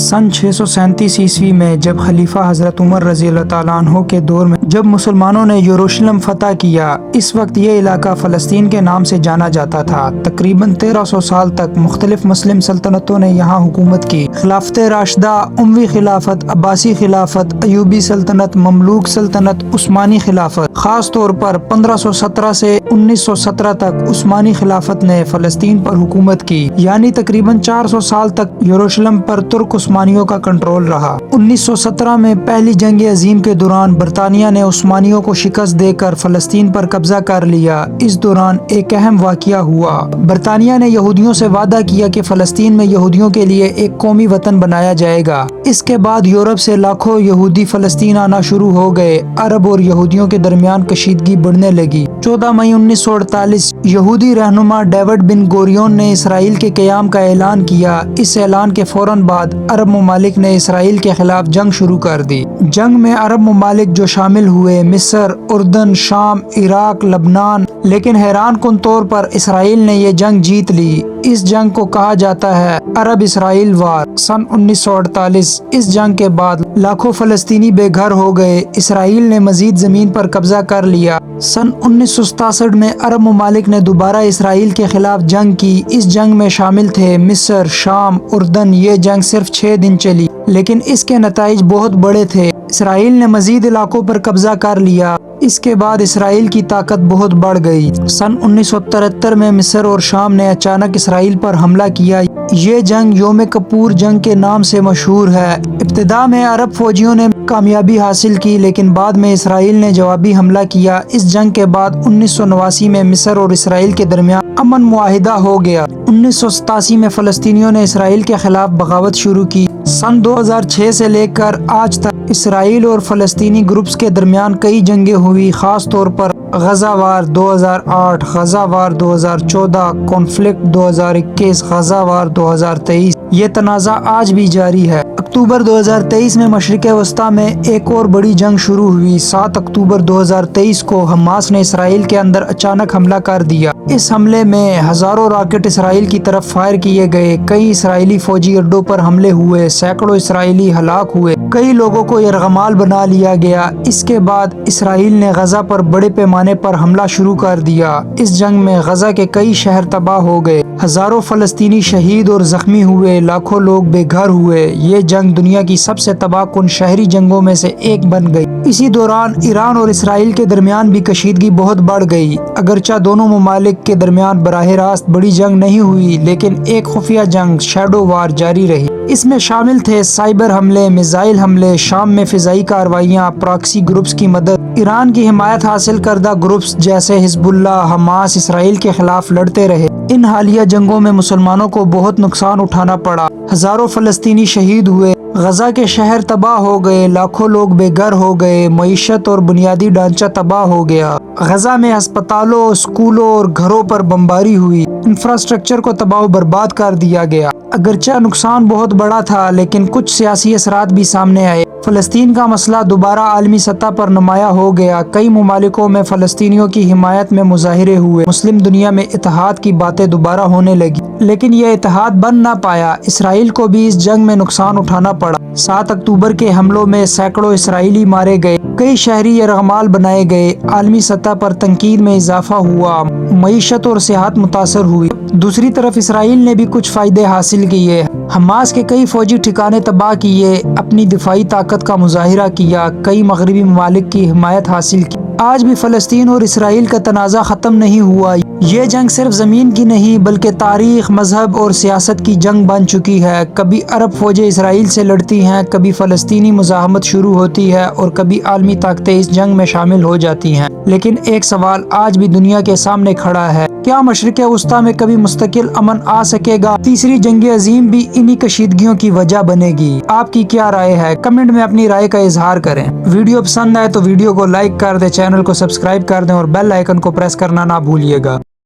सन 637 ईस्वी में जब खलीफा हजरत उमर रजी अल्लाह ताला अन्हो के दौर में जब मुसलमानों ने यरूशलेम फतह किया, इस वक्त ये इलाका फ़लस्तीन के नाम से जाना जाता था। तकरीबन 1300 साल तक मुख्तलिफ मुस्लिम सल्तनतों ने यहाँ हुकूमत की। खिलाफत राशिदा, उमवी खिलाफत, अब्बासी खिलाफत, अयूबी सल्तनत, ममलूक सल्तनत, उस्मानी खिलाफत। खास तौर पर 1517 से 1917 तक उस्मानी खिलाफत ने फ़लस्तीन पर हुकूमत की, यानी तकरीबन 400 साल तक यरूशलेम पर तुर्क उस्मानियों का कंट्रोल रहा। 1917 में पहली जंग अजीम के दौरान बरतानिया ने उस्मानियों को शिकस्त देकर फ़लस्तीन पर कब्जा कर लिया। इस दौरान एक अहम वाक़या हुआ। बरतानिया ने यहूदियों से वादा किया कि फ़लस्तीन में यहूदियों के लिए एक कौमी वतन बनाया जाएगा। इसके बाद यूरोप से लाखों यहूदी फ़लस्तीन आना शुरू हो गए। अरब और यहूदियों के दरमियान कशीदगी बढ़ने लगी। 14 मई 1948 यहूदी रहनुमा डेविड बिन गोरियोन ने इसराइल के क़याम का ऐलान किया। इस ऐलान के फौरन बाद अरब ममालिक ने इसराइल के खिलाफ जंग शुरू कर दी। जंग में अरब ममालिक जो शामिल हुए मिस्र, उर्दन, शाम, इराक, लबनान, लेकिन हैरान कुन तौर पर इसराइल ने ये जंग जीत ली। इस जंग को कहा जाता है अरब इसराइल वार। सन 1948 इस जंग के बाद लाखों फ़लस्तीनी बेघर हो गए। इसराइल ने मजीद ज़मीन पर कब्जा कर लिया। सन 1967 में अरब ममालिक ने दोबारा इसराइल के खिलाफ जंग की। इस जंग में शामिल थे मिस्र, शाम, उर्दन। ये जंग सिर्फ 6 दिन चली, लेकिन इसके नताइज बहुत बड़े थे। इसराइल ने मजीद इलाकों पर कब्जा कर लिया। इसके बाद इसराइल की ताकत बहुत बढ़ गई। सन 1973 में मिस्र और शाम ने अचानक इसराइल पर हमला किया। ये जंग योम कपूर जंग के नाम से मशहूर है। इब्तिदा में अरब फौजियों ने कामयाबी हासिल की, लेकिन बाद में इसराइल ने जवाबी हमला किया। इस जंग के बाद 1989 में मिस्र और इसराइल के दरमियान अमन मुआहिदा हो गया। 1987 में फ़लस्तीनियों ने इसराइल के खिलाफ बगावत शुरू की। सन 2006 से लेकर आज तक इसराइल और फ़लस्तीनी ग्रुप्स के दरमियान कई जंगें हुई, खास तौर पर गजा वार 2008, गजा वार 2014, कॉन्फ्लिक्ट 2021, गजा वार 2023। ये तनाज़ा आज भी जारी है। अक्टूबर 2023 में मशरिक़ वस्ता में एक और बड़ी जंग शुरू हुई। 7 अक्टूबर 2023 को हमास ने इसराइल के अंदर अचानक हमला कर दिया। इस हमले में हज़ारों रॉकेट इसराइल की तरफ फायर किए गए। कई इसराइली फौजी अड्डों पर हमले हुए। सैकड़ों इसराइली हलाक हुए। कई लोगों को यरगमाल बना लिया गया। इसके बाद इसराइल ने गजा पर बड़े पैमाने पर हमला शुरू कर दिया। इस जंग में गजा के कई शहर तबाह हो गए। हजारों फ़लस्तीनी शहीद और जख्मी हुए। लाखों लोग बेघर हुए। ये जंग दुनिया की सबसे तबाहकुन शहरी जंगों में से एक बन गई। इसी दौरान ईरान और इसराइल के दरमियान भी कशीदगी बहुत बढ़ गई। अगरचा दोनों ममालिक के दरमियान बराह रास्त बड़ी जंग नहीं हुई, लेकिन एक खुफिया जंग शैडो वार जारी रही। इसमें शामिल थे साइबर हमले, मिसाइल हमले, शाम में फिजाई कार्रवाइयाँ, प्रॉक्सी ग्रुप्स की मदद, ईरान की हिमायत हासिल करदा ग्रुप्स जैसे हिजबुल्लाह, हमास इसराइल के खिलाफ लड़ते रहे। इन हालिया जंगों में मुसलमानों को बहुत नुकसान उठाना पड़ा। हजारों फ़लस्तीनी शहीद हुए। गजा के शहर तबाह हो गए। लाखों लोग बेघर हो गए। मईशत और बुनियादी ढांचा तबाह हो गया। गजा में अस्पतालों, स्कूलों और घरों पर बमबारी हुई। इंफ्रास्ट्रक्चर को तबाह बर्बाद कर दिया गया। अगरचा नुकसान बहुत बड़ा था, लेकिन कुछ सियासी असरात भी सामने आए। फ़लस्तीन का मसला दोबारा आलमी सतह पर नुमाया हो गया। कई ममालिकों में फ़लस्तीनियों की हिमायत में मुजाहिरे हुए। मुस्लिम दुनिया में इत्तेहाद की बातें दोबारा होने लगी, लेकिन यह इत्तेहाद बन ना पाया। इसराइल को भी इस जंग में नुकसान उठाना पड़ा। 7 अक्टूबर के हमलों में सैकड़ों इसराइली मारे गए। कई शहरी यरगमाल बनाए गए। आलमी सतह पर तनकीद में इजाफा हुआ। मईशत और सेहत मुतासर हुई। दूसरी तरफ इसराइल ने भी कुछ फायदे हासिल किए। हमास के कई फौजी ठिकाने तबाह किए। अपनी दिफाई ताकत का मुजाहिरा किया। कई मगरबी ममालिक की हिमायत हासिल की। आज भी फ़लस्तीन और इसराइल का तनाज़ा ख़त्म नहीं हुआ। ये जंग सिर्फ ज़मीन की नहीं, बल्कि तारीख, मजहब और सियासत की जंग बन चुकी है। कभी अरब फौजें इसराइल से लड़ती हैं, कभी फ़लस्तीनी मुज़ाहमत शुरू होती है, और कभी आलमी ताकतें इस जंग में शामिल हो जाती हैं। लेकिन एक सवाल आज भी दुनिया के सामने खड़ा है, क्या मशरिक़ वस्ता में कभी मुस्तकिल अमन आ सकेगा? तीसरी जंग अजीम भी इन्हीं कशीदगियों की वजह बनेगी। आपकी क्या राय है? कमेंट में अपनी राय का इजहार करें। वीडियो पसंद आए तो वीडियो को लाइक कर दें, चैनल को सब्सक्राइब कर दें और बेल आइकन को प्रेस करना ना भूलिएगा।